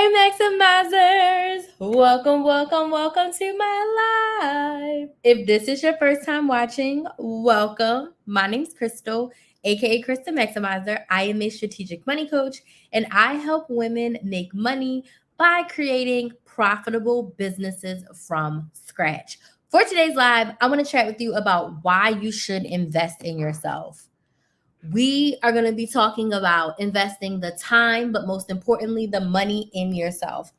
Maximizers! Welcome to my live. If this is your first time watching, welcome. My name's Crystal, aka Krys the Maximizer. I am a strategic money coach, and I help women make money by creating profitable businesses from scratch. For today's live, I want to chat with you about why you should invest in yourself. We are going to be talking about investing the time, but most importantly, the money in yourself.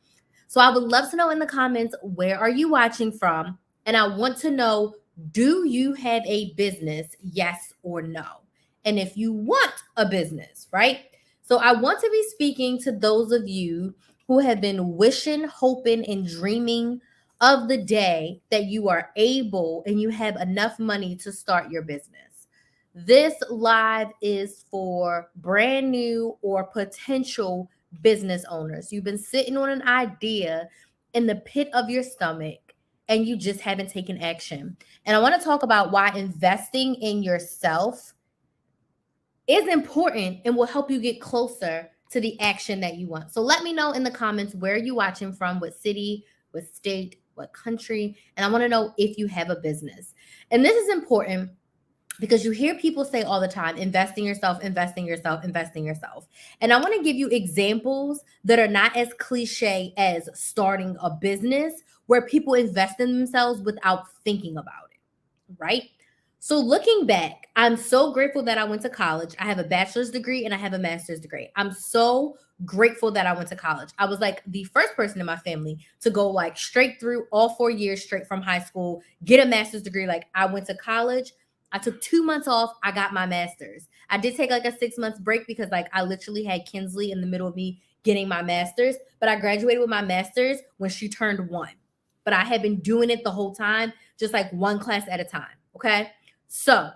So I would love to know in the comments, where are you watching from? And I want to know, do you have a business? Yes or no? And if you want a business, right? So I want to be speaking to those of you who have been wishing, hoping, and dreaming of the day that you are able and you have enough money to start your business. This live is for brand new or potential business owners. You've been sitting on an idea in the pit of your stomach and you just haven't taken action. And I want to talk about why investing in yourself is important and will help you get closer to the action that you want. So let me know in the comments where you're watching from, what city, what state, what country, and I want to know if you have a business. And this is important because you hear people say all the time, investing yourself, investing yourself, investing yourself. And I want to give you examples that are not as cliche as starting a business where people invest in themselves without thinking about it, right? So looking back, I'm so grateful that I went to college. I have a bachelor's degree and I have a master's degree. I'm so grateful that I went to college. I was like the first person in my family to go like straight through all 4 years straight from high school, get a master's degree. Like I went to college. I took 2 months off. I got my master's. I did take like a 6 months break because like I literally had Kinsley in the middle of me getting my master's, but I graduated with my master's when she turned 1. But I had been doing it the whole time, just like one class at a time. Okay. So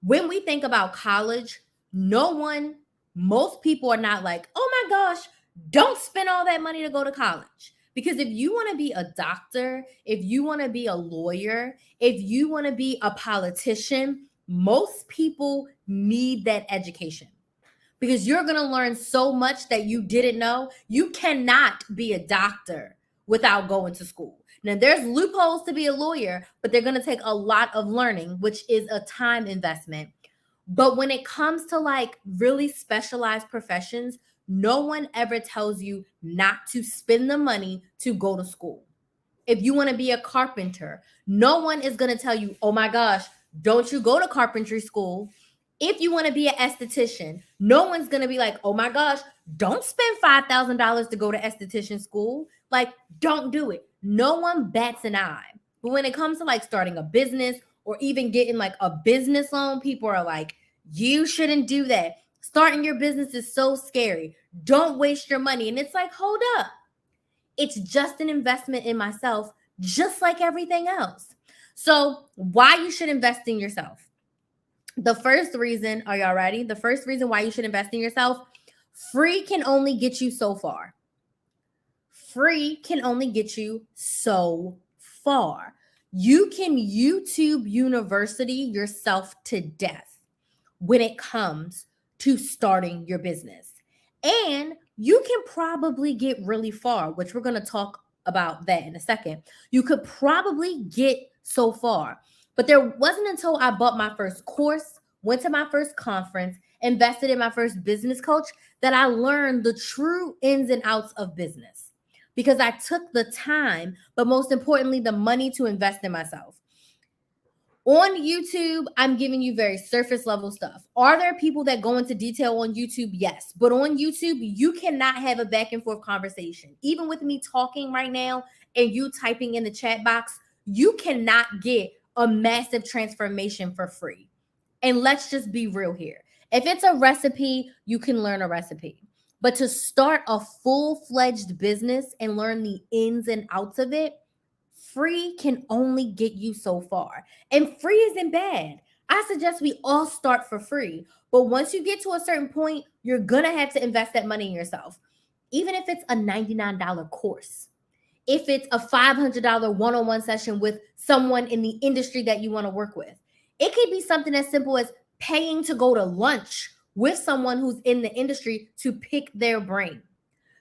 when we think about college, most people are not like, oh my gosh, don't spend all that money to go to college. Because if you want to be a doctor, if you want to be a lawyer, if you want to be a politician, most people need that education because you're going to learn so much that you didn't know. You cannot be a doctor without going to school. Now, there's loopholes to be a lawyer, but they're going to take a lot of learning, which is a time investment. But when it comes to like really specialized professions, no one ever tells you not to spend the money to go to school. If you want to be a carpenter, no one is going to tell you, oh my gosh, don't you go to carpentry school. If you want to be an esthetician, no one's going to be like, oh my gosh, don't spend $5,000 to go to esthetician school. Like, don't do it. No one bats an eye. But when it comes to like starting a business or even getting like a business loan, people are like, you shouldn't do that. Starting your business is so scary. Don't waste your money. And it's like, hold up. It's just an investment in myself, just like everything else. So why you should invest in yourself? The first reason, are y'all ready? The first reason why you should invest in yourself, free can only get you so far. Free can only get you so far. You can YouTube University yourself to death when it comes to starting your business. And you can probably get really far, which we're going to talk about that in a second. You could probably get so far. But there wasn't until I bought my first course, went to my first conference, invested in my first business coach that I learned the true ins and outs of business. Because I took the time, but most importantly, the money to invest in myself. On YouTube, I'm giving you very surface level stuff. Are there people that go into detail on YouTube? Yes. But on YouTube, you cannot have a back and forth conversation. Even with me talking right now and you typing in the chat box, you cannot get a massive transformation for free. And let's just be real here. If it's a recipe, you can learn a recipe. But to start a full-fledged business and learn the ins and outs of it, free can only get you so far. And free isn't bad. I suggest we all start for free. But once you get to a certain point, you're going to have to invest that money in yourself. Even if it's a $99 course, if it's a $500 one-on-one session with someone in the industry that you want to work with, it could be something as simple as paying to go to lunch with someone who's in the industry to pick their brain.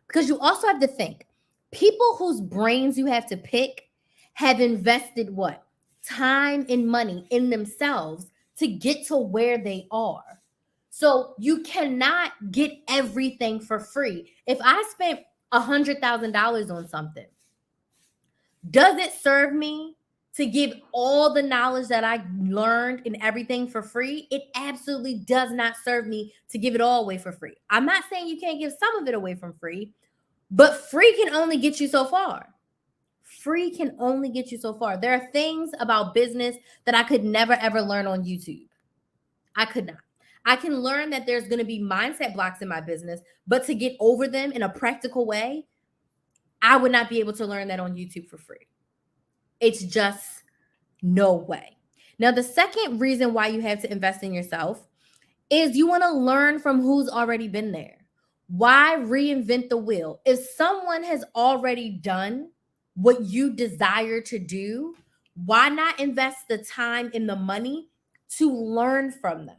Because you also have to think, people whose brains you have to pick have invested what? Time and money in themselves to get to where they are. So you cannot get everything for free. If I spent $100,000 on something, does it serve me to give all the knowledge that I learned and everything for free? It absolutely does not serve me to give it all away for free. I'm not saying you can't give some of it away from free, but free can only get you so far. Free can only get you so far. There are things about business that I could never ever learn on YouTube. I could not. I can learn that there's going to be mindset blocks in my business, but to get over them in a practical way, I would not be able to learn that on YouTube for free. It's just no way. Now, the second reason why you have to invest in yourself is you want to learn from who's already been there. Why reinvent the wheel? If someone has already done what you desire to do, why not invest the time and the money to learn from them?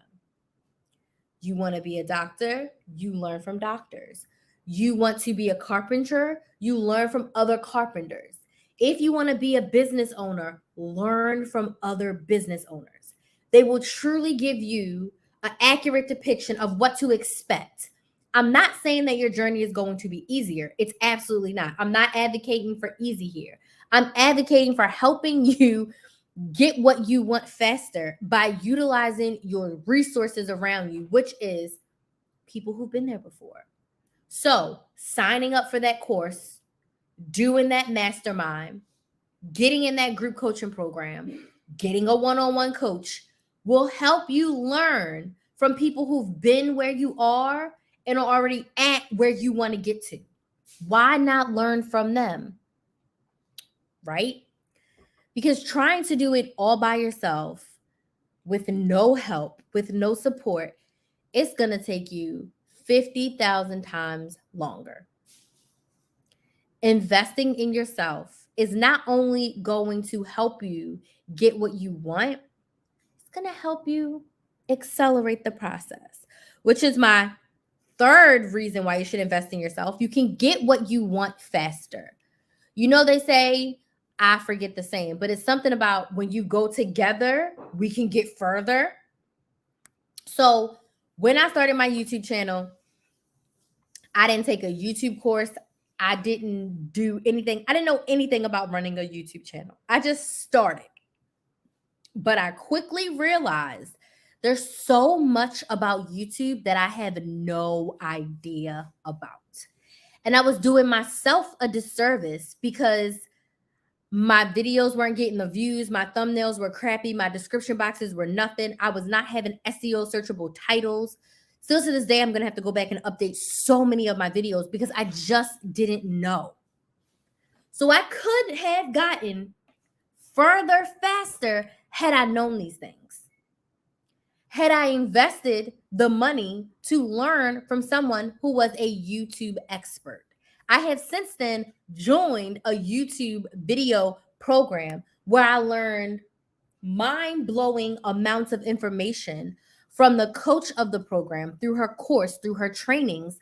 You want to be a doctor, you learn from doctors. You want to be a carpenter, you learn from other carpenters. If you want to be a business owner, learn from other business owners. They will truly give you an accurate depiction of what to expect. I'm not saying that your journey is going to be easier. It's absolutely not. I'm not advocating for easy here. I'm advocating for helping you get what you want faster by utilizing your resources around you, which is people who've been there before. So, signing up for that course, doing that mastermind, getting in that group coaching program, getting a one-on-one coach will help you learn from people who've been where you are and are already at where you want to get to. Why not learn from them? Right? Because trying to do it all by yourself with no help, with no support, it's going to take you 50,000 times longer. Investing in yourself is not only going to help you get what you want, it's going to help you accelerate the process, which is my third reason why you should invest in yourself. You can get what you want faster. You know, they say, I forget the saying, but it's something about when you go together, we can get further. So when I started my YouTube channel, I didn't take a YouTube course. I didn't do anything. I didn't know anything about running a YouTube channel. I just started. But I quickly realized there's so much about YouTube that I have no idea about. And I was doing myself a disservice because my videos weren't getting the views. My thumbnails were crappy. My description boxes were nothing. I was not having SEO searchable titles. Still to this day, I'm going to have to go back and update so many of my videos because I just didn't know. So I could have gotten further faster had I known these things. Had I invested the money to learn from someone who was a YouTube expert. I have since then joined a YouTube video program where I learned mind-blowing amounts of information from the coach of the program through her course, through her trainings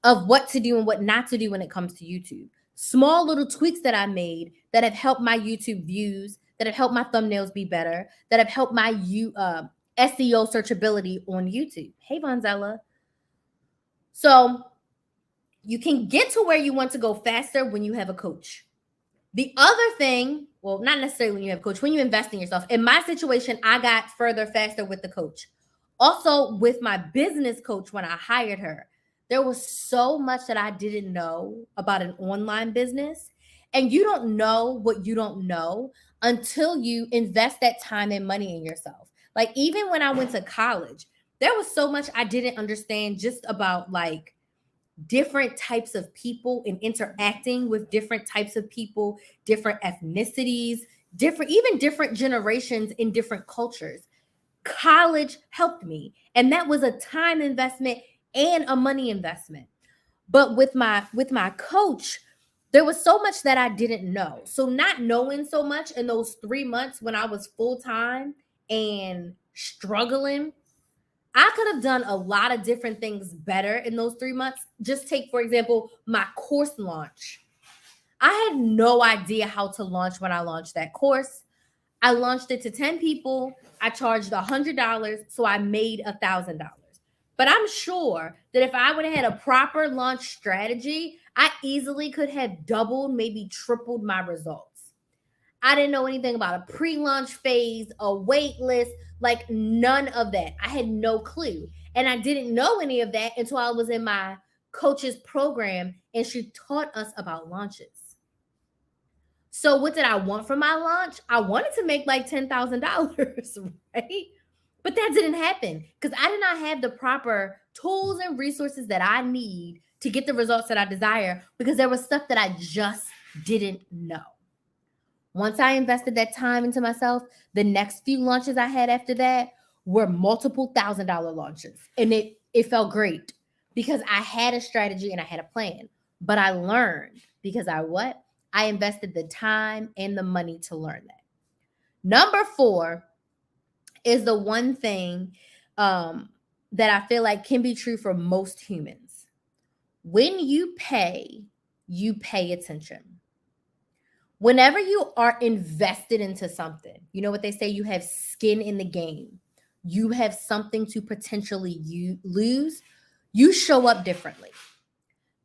of what to do and what not to do when it comes to YouTube. Small little tweaks that I made that have helped my YouTube views, that have helped my thumbnails be better, that have helped my SEO searchability on YouTube. Hey, Vonzella. So you can get to where you want to go faster when you have a coach. The other thing, well, not necessarily when you have a coach, when you invest in yourself. In my situation, I got further faster with the coach. Also, with my business coach, when I hired her, there was so much that I didn't know about an online business. And you don't know what you don't know until you invest that time and money in yourself. Like, even when I went to college, there was so much I didn't understand just about like different types of people and interacting with different types of people, different ethnicities, even different generations in different cultures. College helped me, and that was a time investment and a money investment. But with my coach, there was so much that I didn't know. So not knowing so much in those 3 months when I was full-time and struggling I could have done a lot of different things better in those 3 months. Just take, for example, my course launch. I had no idea how to launch when I launched that course. I launched it to 10 people. I charged $100, so I made $1,000. But I'm sure that if I would have had a proper launch strategy, I easily could have doubled, maybe tripled my results. I didn't know anything about a pre-launch phase, a wait list, like none of that. I had no clue. And I didn't know any of that until I was in my coach's program and she taught us about launches. So what did I want from my launch? I wanted to make like $10,000, right? But that didn't happen because I did not have the proper tools and resources that I need to get the results that I desire because there was stuff that I just didn't know. Once I invested that time into myself, the next few launches I had after that were multiple $1,000 launches. And it felt great because I had a strategy and I had a plan. But I learned because I invested the time and the money to learn that. Number 4 is the one thing that I feel like can be true for most humans. When you pay attention. Whenever you are invested into something, you know what they say, you have skin in the game. You have something to potentially lose. You show up differently.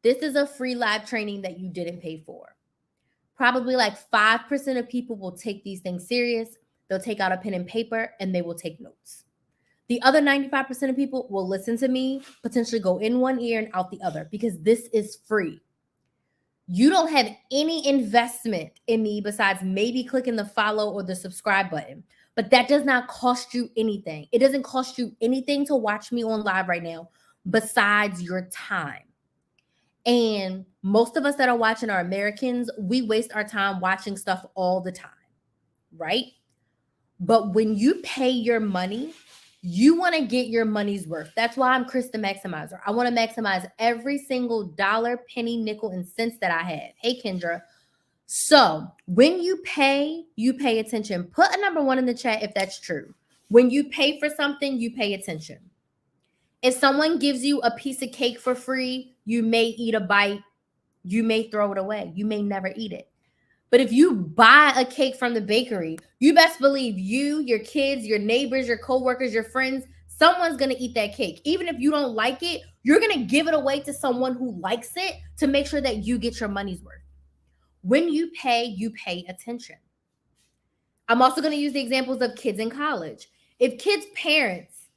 This is a free live training that you didn't pay for. Probably like 5% of people will take these things serious. They'll take out a pen and paper and they will take notes. The other 95% of people will listen to me, potentially go in one ear and out the other because this is free. You don't have any investment in me besides maybe clicking the follow or the subscribe button. But that does not cost you anything. It doesn't cost you anything to watch me on live right now besides your time. And most of us that are watching are Americans. We waste our time watching stuff all the time, right? But when you pay your money, you want to get your money's worth. That's why I'm Krys the Maximizer. I want to maximize every single dollar, penny, nickel, and cents that I have. Hey, Kendra. So when you pay attention. Put a number 1 in the chat if that's true. When you pay for something, you pay attention. If someone gives you a piece of cake for free, you may eat a bite. You may throw it away. You may never eat it. But if you buy a cake from the bakery, you best believe you, your kids, your neighbors, your coworkers, your friends, someone's going to eat that cake. Even if you don't like it, you're going to give it away to someone who likes it to make sure that you get your money's worth. When you pay attention. I'm also going to use the examples of kids in college. If kids' parents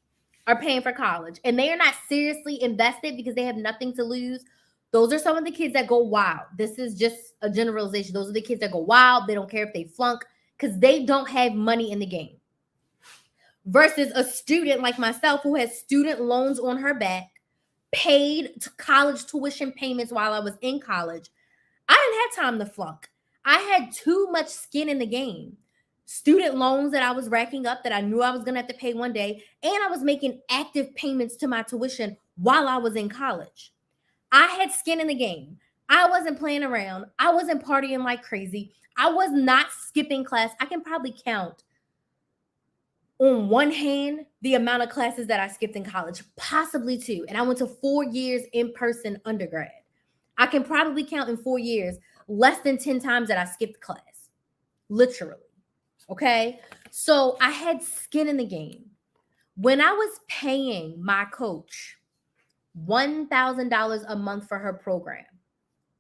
are paying for college and they are not seriously invested because they have nothing to lose, those are some of the kids that go wild. This is just a generalization. Those are the kids that go wild. They don't care if they flunk because they don't have money in the game. Versus a student like myself who has student loans on her back, paid college tuition payments while I was in college. I didn't have time to flunk. I had too much skin in the game. Student loans that I was racking up that I knew I was going to have to pay one day. And I was making active payments to my tuition while I was in college. I had skin in the game. I wasn't playing around. I wasn't partying like crazy. I was not skipping class. I can probably count on one hand the amount of classes that I skipped in college, possibly 2. And I went to 4 years in-person undergrad. I can probably count in 4 years less than 10 times that I skipped class. Literally. Okay? So I had skin in the game. When I was paying my coach $1,000 a month for her program,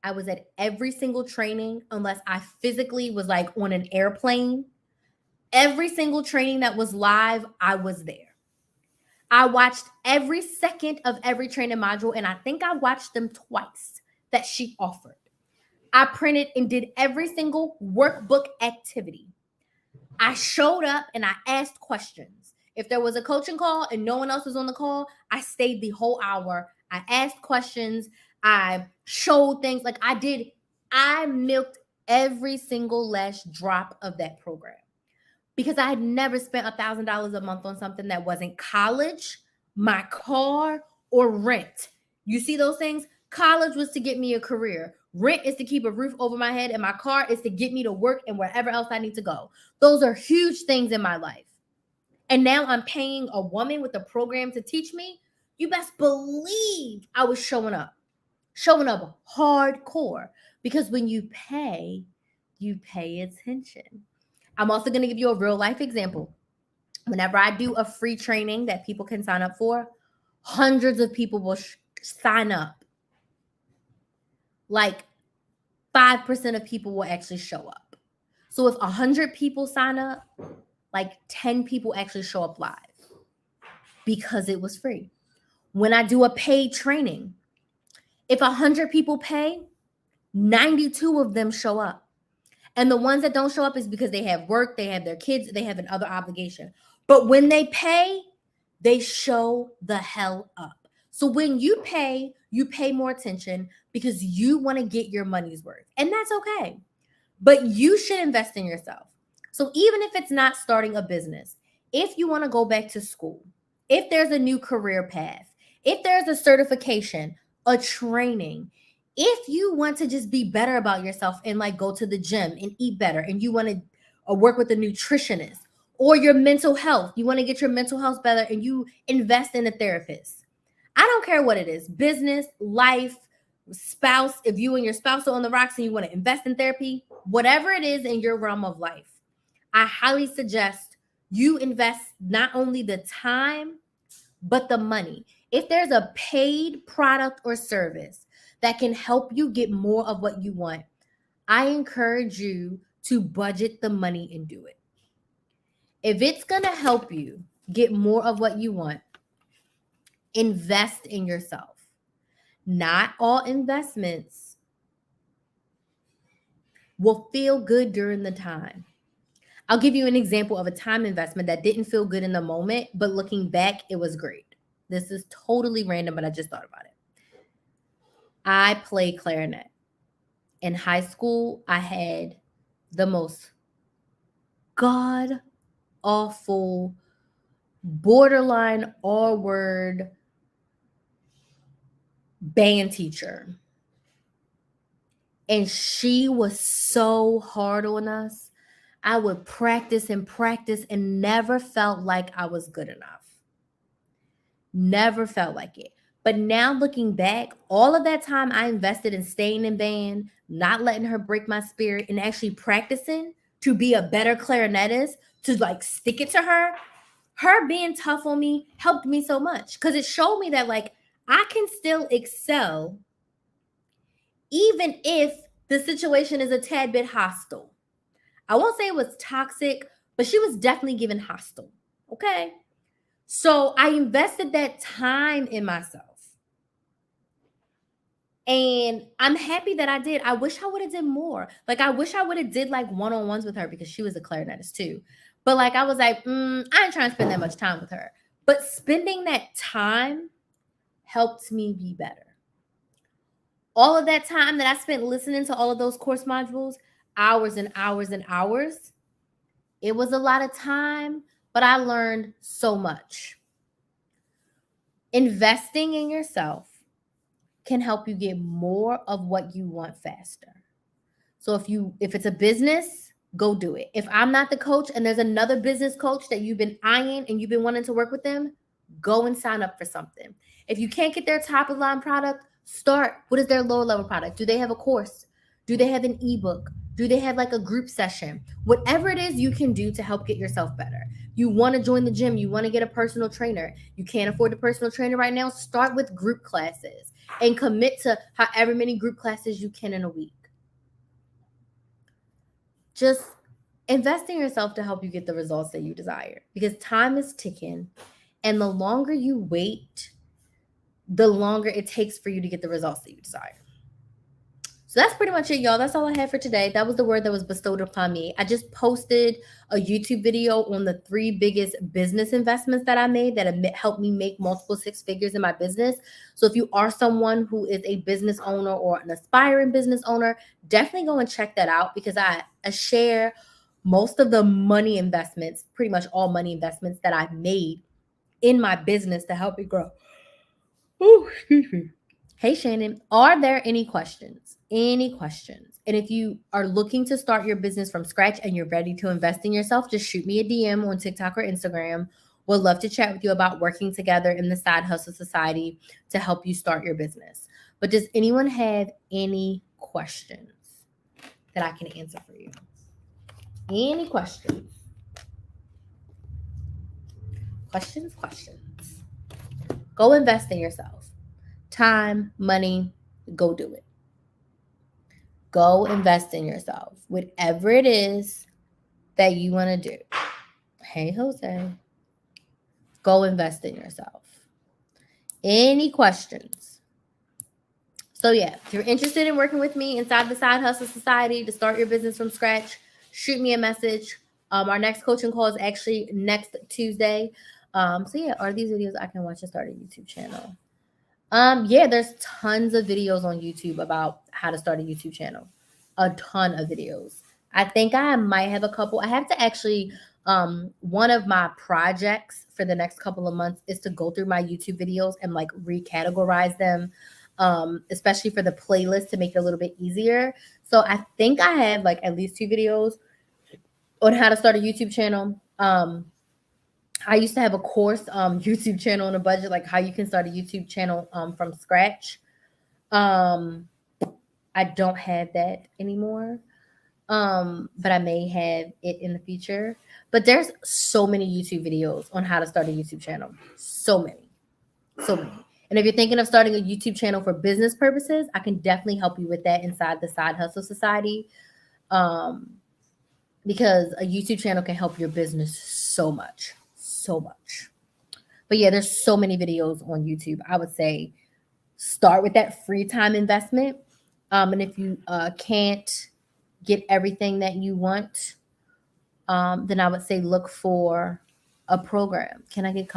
I was at every single training unless I physically was like on an airplane. Every single training that was live, I was there. I watched every second of every training module, and I think I watched them twice that she offered. I printed and did every single workbook activity. I showed up and I asked questions. If there was a coaching call and no one else was on the call, I stayed the whole hour. I asked questions. I showed things like I milked every single last drop of that program because I had never spent $1,000 a month on something that wasn't college, my car, or rent. You see those things? College was to get me a career. Rent is to keep a roof over my head, and my car is to get me to work and wherever else I need to go. Those are huge things in my life. And now I'm paying a woman with a program to teach me. You best believe I was showing up hardcore, because when you pay attention. I'm also going to give you a real life example. Whenever I do a free training that people can sign up for, hundreds of people will sign up. Like 5% of people will actually show up. So if 100 people sign up, like 10 people actually show up live because it was free. When I do a paid training, if 100 people pay, 92 of them show up. And the ones that don't show up is because they have work, they have their kids, they have another obligation. But when they pay, they show the hell up. So when you pay more attention because you want to get your money's worth. And that's okay. But you should invest in yourself. So even if it's not starting a business, if you want to go back to school, if there's a new career path, if there's a certification, a training, if you want to just be better about yourself and like go to the gym and eat better, and you want to work with a nutritionist, or your mental health, you want to get your mental health better and you invest in a therapist. I don't care what it is, business, life, spouse, if you and your spouse are on the rocks and you want to invest in therapy, whatever it is in your realm of life, I highly suggest you invest not only the time, but the money. If there's a paid product or service that can help you get more of what you want, I encourage you to budget the money and do it. If it's going to help you get more of what you want, invest in yourself. Not all investments will feel good during the time. I'll give you an example of a time investment that didn't feel good in the moment, but looking back, it was great. This is totally random, but I just thought about it. I play clarinet. In high school, I had the most god-awful, borderline R-word band teacher. And she was so hard on us. I would practice and never felt like I was good enough. Never felt like it. But now looking back, all of that time I invested in staying in band, not letting her break my spirit, and actually practicing to be a better clarinetist, to like stick it to her. Her being tough on me helped me so much because it showed me that like I can still excel even if the situation is a tad bit hostile. I won't say it was toxic, but she was definitely giving hostile. Okay. So I invested that time in myself. And I'm happy that I did. I wish I would have did more. Like, I wish I would have did like one-on-ones with her because she was a clarinetist too. But like, I was like, I ain't trying to spend that much time with her. But spending that time helped me be better. All of that time that I spent listening to all of those course modules, hours and hours and hours, it was a lot of time, but I learned so much. Investing in yourself can help you get more of what you want faster. So if it's a business, go do it. If I'm not the coach and there's another business coach that you've been eyeing and you've been wanting to work with them, go and sign up for something. If you can't get their top of the line product, start. What is their lower level product? Do they have a course? Do they have an ebook? Do they have like a group session? Whatever it is you can do to help get yourself better. You want to join the gym. You want to get a personal trainer. You can't afford a personal trainer right now. Start with group classes and commit to however many group classes you can in a week. Just invest in yourself to help you get the results that you desire, because time is ticking, and the longer you wait, the longer it takes for you to get the results that you desire. So that's pretty much it, y'all. That's all I had for today. That was the word that was bestowed upon me. I just posted a YouTube video on the 3 biggest business investments that I made that have helped me make multiple 6 figures in my business. So if you are someone who is a business owner or an aspiring business owner, definitely go and check that out, because I share most of the money investments, pretty much all money investments that I've made in my business to help it grow. Ooh, excuse me. Hey, Shannon, are there any questions? Any questions? And if you are looking to start your business from scratch and you're ready to invest in yourself, just shoot me a DM on TikTok or Instagram. We'd love to chat with you about working together in the Side Hustle Society to help you start your business. But does anyone have any questions that I can answer for you? Any questions? Questions. Go invest in yourself. Time, money, go do it. Go invest in yourself. Whatever it is that you want to do. Hey, Jose. Go invest in yourself. Any questions? So yeah, if you're interested in working with me inside the Side Hustle Society to start your business from scratch, shoot me a message. Our next coaching call is actually next Tuesday. So yeah, are these videos I can watch to start a YouTube channel? Yeah, there's tons of videos on YouTube about how to start a YouTube channel. A ton of videos. I think I might have a couple. I have to actually, one of my projects for the next couple of months is to go through my YouTube videos and like recategorize them, especially for the playlist to make it a little bit easier. So I think I have like at least 2 videos on how to start a YouTube channel. I used to have a course, YouTube channel on a budget, like how you can start a YouTube channel from scratch. I don't have that anymore, but I may have it in the future. But there's so many YouTube videos on how to start a YouTube channel. So many. And if you're thinking of starting a YouTube channel for business purposes, I can definitely help you with that inside the Side Hustle Society. Because a YouTube channel can help your business so much. But yeah, there's so many videos on YouTube. I would say start with that free time investment. And if you can't get everything that you want, then I would say look for a program. Can I get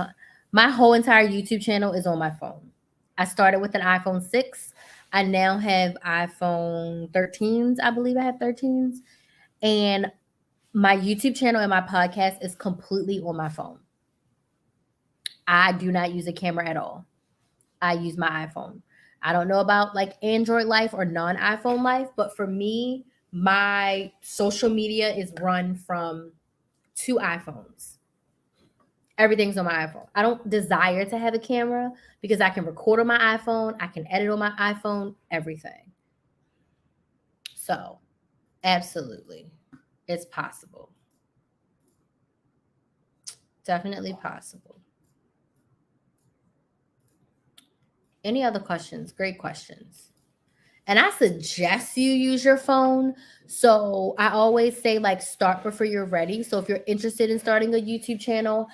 my whole entire YouTube channel is on my phone. I started with an iPhone 6. I now have iPhone 13s. I believe I have 13s. And my YouTube channel and my podcast is completely on my phone. I do not use a camera at all. I use my iPhone. I don't know about like Android life or non-iPhone life, but for me, my social media is run from 2 iPhones. Everything's on my iPhone. I don't desire to have a camera because I can record on my iPhone. I can edit on my iPhone, everything. So, absolutely, it's possible. Definitely possible. Any other questions? Great questions. And I suggest you use your phone. So I always say like start before you're ready. So if you're interested in starting a YouTube channel,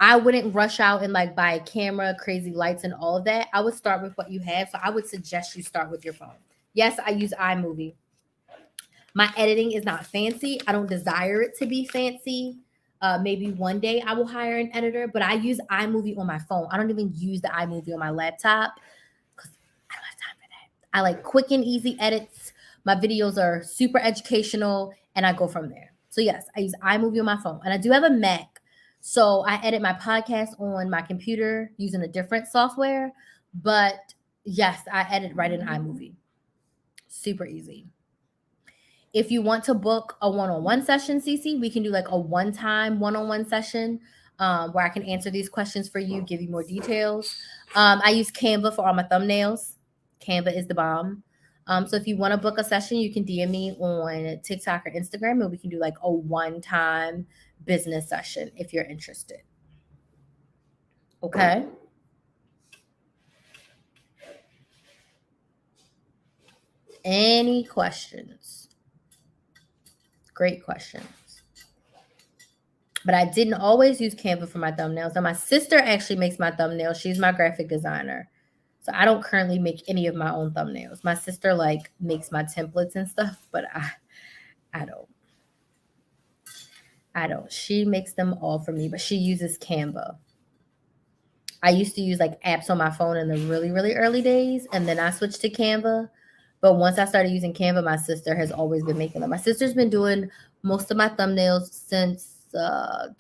I wouldn't rush out and like buy a camera, crazy lights and all of that. I would start with what you have. So I would suggest you start with your phone. Yes, I use iMovie. My editing is not fancy. I don't desire it to be fancy. Maybe one day I will hire an editor, but I use iMovie on my phone. I don't even use the iMovie on my laptop because I don't have time for that. I like quick and easy edits. My videos are super educational and I go from there. So yes, I use iMovie on my phone and I do have a Mac. So I edit my podcast on my computer using a different software. But yes, I edit right in iMovie. Super easy. If you want to book a one-on-one session, Cece, we can do like a one-time one-on-one session where I can answer these questions for you, give you more details. I use Canva for all my thumbnails. Canva is the bomb. So if you want to book a session, you can DM me on TikTok or Instagram, and we can do like a one-time business session if you're interested. Okay. Any questions? Great questions. But I didn't always use Canva for my thumbnails. Now my sister actually makes my thumbnails. She's my graphic designer. So I don't currently make any of my own thumbnails. My sister like makes my templates and stuff, but I don't. She makes them all for me, but she uses Canva. I used to use like apps on my phone in the really, really early days, and then I switched to Canva. But once I started using Canva, my sister has always been making them. My sister's been doing most of my thumbnails since late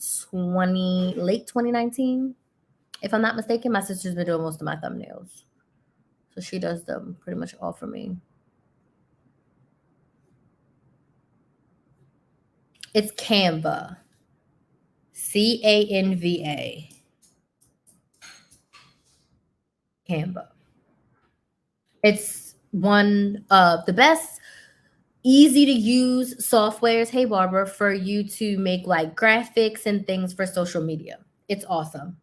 2019. If I'm not mistaken, my sister's been doing most of my thumbnails. So she does them pretty much all for me. It's Canva. Canva. Canva. It's one of the best easy to use softwares, hey Barbara, for you to make like graphics and things for social media. It's awesome.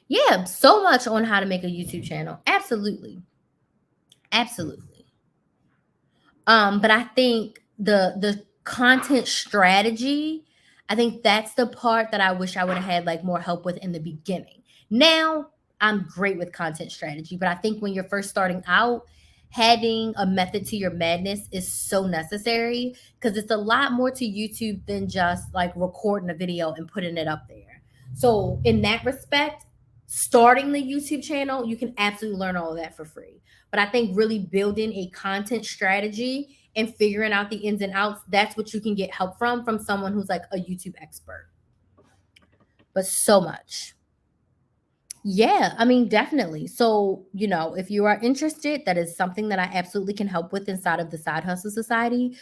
Yeah, so much on how to make a YouTube channel. Absolutely. Absolutely. But I think the content strategy, I think that's the part that I wish I would have had like more help with in the beginning. Now I'm great with content strategy, but I think when you're first starting out, having a method to your madness is so necessary because it's a lot more to YouTube than just like recording a video and putting it up there. So in that respect, starting the YouTube channel, you can absolutely learn all of that for free. But I think really building a content strategy and figuring out the ins and outs, that's what you can get help from someone who's like a YouTube expert. But so much. Yeah, I mean, definitely. So, if you are interested, that is something that I absolutely can help with inside of the Side Hustle Society,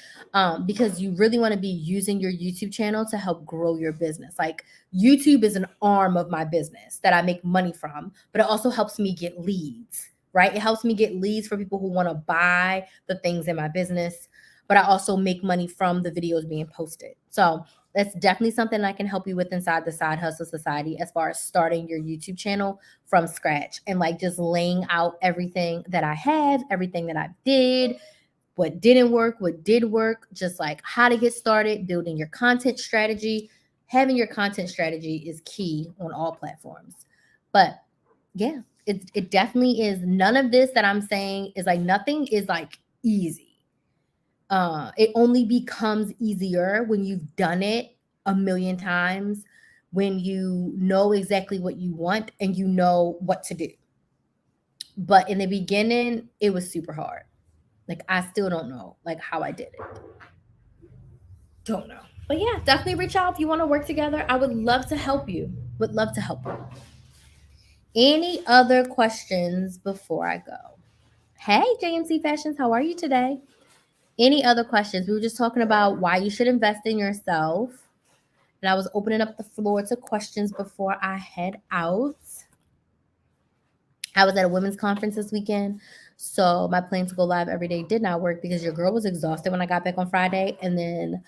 because you really want to be using your YouTube channel to help grow your business. Like, YouTube is an arm of my business that I make money from, but it also helps me get leads, right? It helps me get leads for people who want to buy the things in my business, but I also make money from the videos being posted. So, that's definitely something I can help you with inside the Side Hustle Society as far as starting your YouTube channel from scratch and like just laying out everything that I have, everything that I did, what didn't work, what did work, just like how to get started, building your content strategy. Having your content strategy is key on all platforms. But yeah, it definitely is. None of this that I'm saying is like nothing is like easy. It only becomes easier when you've done it a million times, when you know exactly what you want and you know what to do. But in the beginning, it was super hard. Like I still don't know like how I did it. Don't know. But yeah, definitely reach out if you want to work together. I would love to help you. Would love to help you. Any other questions before I go? Hey, JMC Fashions, how are you today? Any other questions? We were just talking about why you should invest in yourself. And I was opening up the floor to questions before I head out. I was at a women's conference this weekend. So my plan to go live every day did not work because your girl was exhausted when I got back on Friday. And then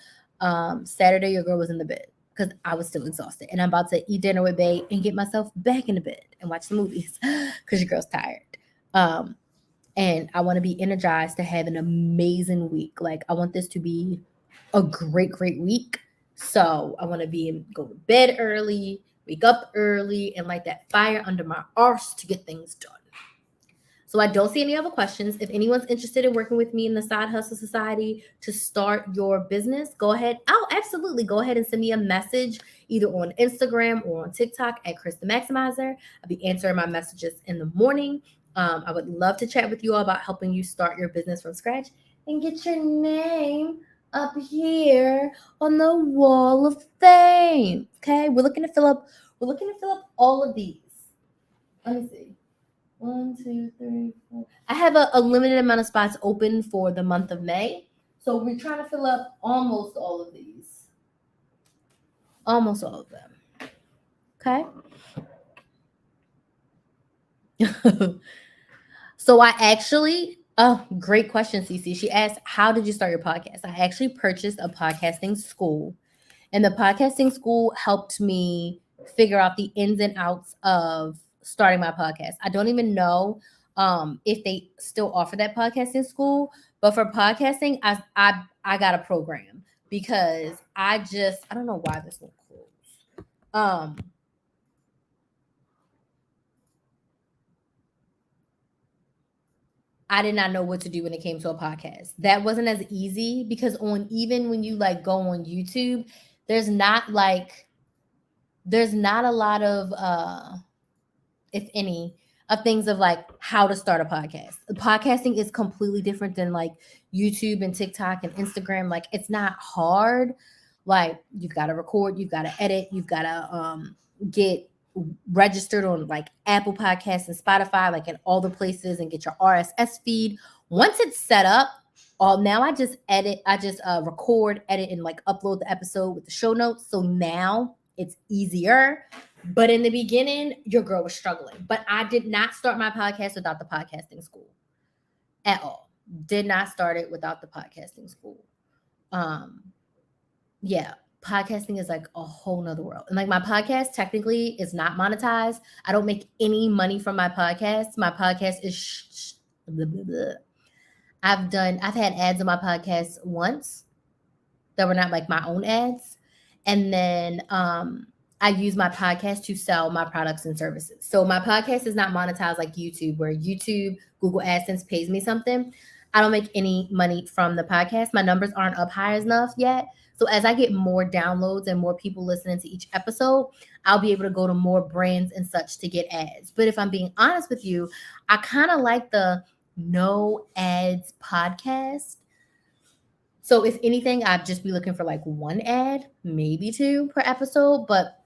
Saturday, your girl was in the bed because I was still exhausted. And I'm about to eat dinner with Bae and get myself back in the bed and watch the movies because your girl's tired. And I want to be energized to have an amazing week. Like I want this to be a great, great week. So I want to go to bed early, wake up early, and light that fire under my arse to get things done. So I don't see any other questions. If anyone's interested in working with me in the Side Hustle Society to start your business, go ahead. Oh, absolutely. Go ahead and send me a message either on Instagram or on TikTok at Krys the Maximizer. I'll be answering my messages in the morning. I would love to chat with you all about helping you start your business from scratch and get your name up here on the wall of fame. Okay, we're looking to fill up all of these. Let me see. 1, 2, 3, 4. I have a limited amount of spots open for the month of May. So we're trying to fill up almost all of these. Almost all of them. Okay. So I actually, great question, Cece. She asked, how did you start your podcast? I actually purchased a podcasting school, and the podcasting school helped me figure out the ins and outs of starting my podcast. I don't even know if they still offer that podcasting school, but for podcasting, I got a program because I don't know why this one closed. I did not know what to do when it came to a podcast. That wasn't as easy because even when you like go on YouTube, there's not a lot of if any of things of like how to start a podcast. Podcasting is completely different than like YouTube and TikTok and Instagram. Like it's not hard. Like you've got to record, you've got to edit, you've got to get registered on like Apple Podcasts and Spotify, like in all the places, and get your RSS feed. Once it's set up, Now I just record, edit, and like upload the episode with the show notes. So now it's easier. But in the beginning, your girl was struggling. But I did not start my podcast without the podcasting school at all. Did not start it without the podcasting school. Yeah, podcasting is like a whole nother world. And like my podcast technically is not monetized. I don't make any money from my podcast. My podcast is blah, blah, blah. I've had ads on my podcast once that were not like my own ads. And then I use my podcast to sell my products and services. So my podcast is not monetized like YouTube, where YouTube, Google AdSense pays me something. I don't make any money from the podcast. My numbers aren't up high enough yet. So as I get more downloads and more people listening to each episode, I'll be able to go to more brands and such to get ads. But if I'm being honest with you, I kind of like the no ads podcast. So if anything, I'd just be looking for like one ad, maybe two per episode. But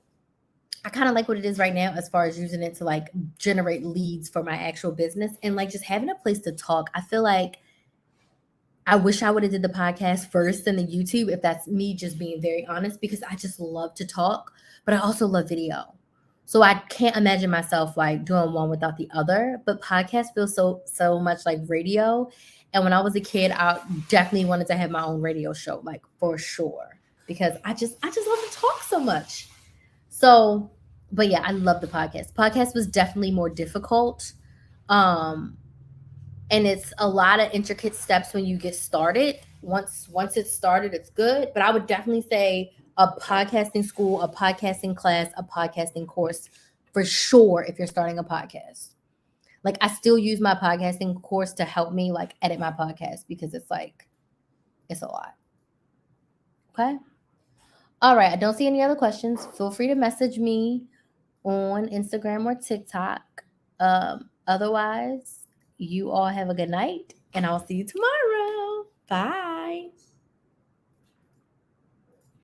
I kind of like what it is right now as far as using it to like generate leads for my actual business and like just having a place to talk. I feel like I wish I would have did the podcast first and the YouTube, if that's me just being very honest, because I just love to talk, but I also love video. So I can't imagine myself like doing one without the other. But podcast feels so much like radio. And when I was a kid, I definitely wanted to have my own radio show, like for sure, because I just love to talk so much. So, but yeah, I love the podcast. Podcast was definitely more difficult. And it's a lot of intricate steps when you get started. Once it's started, it's good. But I would definitely say a podcasting school, a podcasting class, a podcasting course for sure if you're starting a podcast. Like I still use my podcasting course to help me like edit my podcast because it's a lot. Okay. All right. I don't see any other questions. Feel free to message me on Instagram or TikTok. Otherwise, you all have a good night and I'll see you tomorrow. Bye.